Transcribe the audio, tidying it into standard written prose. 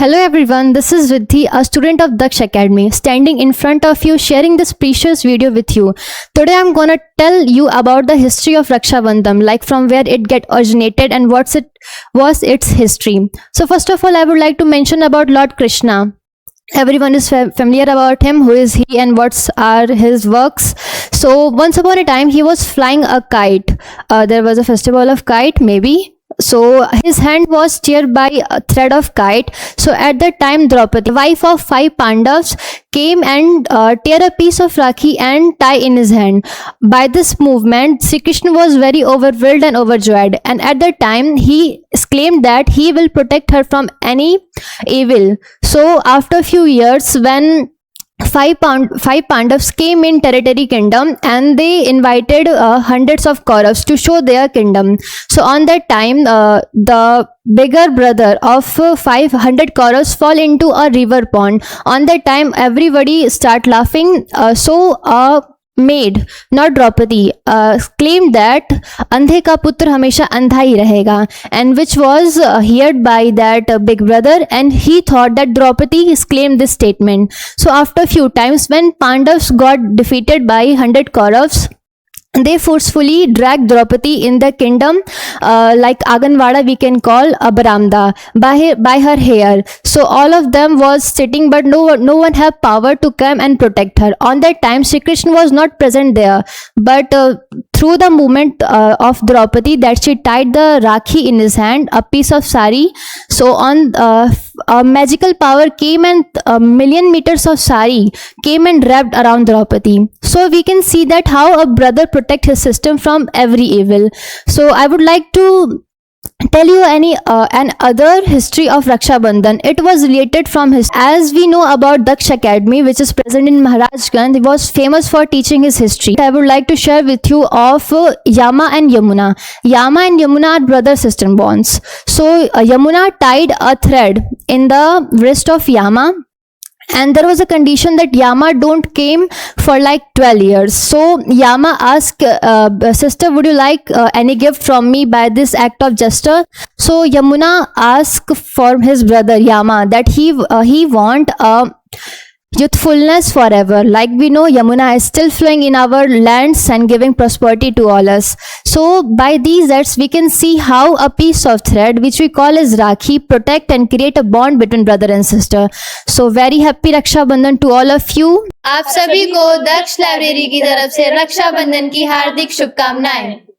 Hello everyone, this is Vidhi, a student of Daksh Academy, standing in front of you sharing this precious video with you. Today I'm gonna tell you about the history of Raksha Bandhan, like from where it get originated and what it was its history. So first of all, I would like to mention about Lord Krishna. Everyone is familiar about him. Who is he and what are his works? So once upon a time, he was flying a kite. There was a festival of kite, maybe. So his hand was steered by a thread of kite. So at that time, Draupadi, wife of 5 Pandavas, came and tear a piece of Rakhi and tie in his hand. By this movement, Sri Krishna was very overwhelmed and overjoyed. And at that time, he claimed that he will protect her from any evil. So after a few years, when five Pandavas came in territory kingdom and they invited hundreds of Kauravas to show their kingdom. So on that time, the bigger brother of 500 Kauravas fall into a river pond. On that time, everybody start laughing. Maid, not Draupadi, claimed that अंधे का पुत्र हमेशा अंधा ही रहेगा, and which was heard by that big brother, and he thought that Draupadi claimed this statement. So after a few times, when Pandavas got defeated by 100 Kauravas, they forcefully dragged Draupadi in the kingdom, like Aganwada we can call Baramda, by her hair. So all of them was sitting, but no one had power to come and protect her. On that time, Sri Krishna was not present there, but through the movement of Draupadi, that she tied the Rakhi in his hand, a piece of sari. So on a magical power came and a million meters of sari came and wrapped around Draupadi. So we can see that how a brother protect his system from every evil. So I would like to tell you another history of Raksha Bandhan. It was related from his, as we know about Daksh Academy, which is present in Maharajganj. He was famous for teaching his history. I would like to share with you of Yama and Yamuna. Yama and Yamuna are brother sister bonds. So Yamuna tied a thread in the wrist of Yama, and there was a condition that Yama don't came for like 12 years. So Yama asked, sister, would you like any gift from me by this act of justice? So Yamuna asked for his brother Yama that he want youthfulness forever. Like we know, Yamuna is still flowing in our lands and giving prosperity to all us. So by these acts, we can see how a piece of thread, which we call as Rakhi, protect and create a bond between brother and sister. So very happy Raksha Bandhan to all of you. आप सभी को दक्ष library की तरफ से रक्षा बंधन की हार्दिक शुभकामनाएं।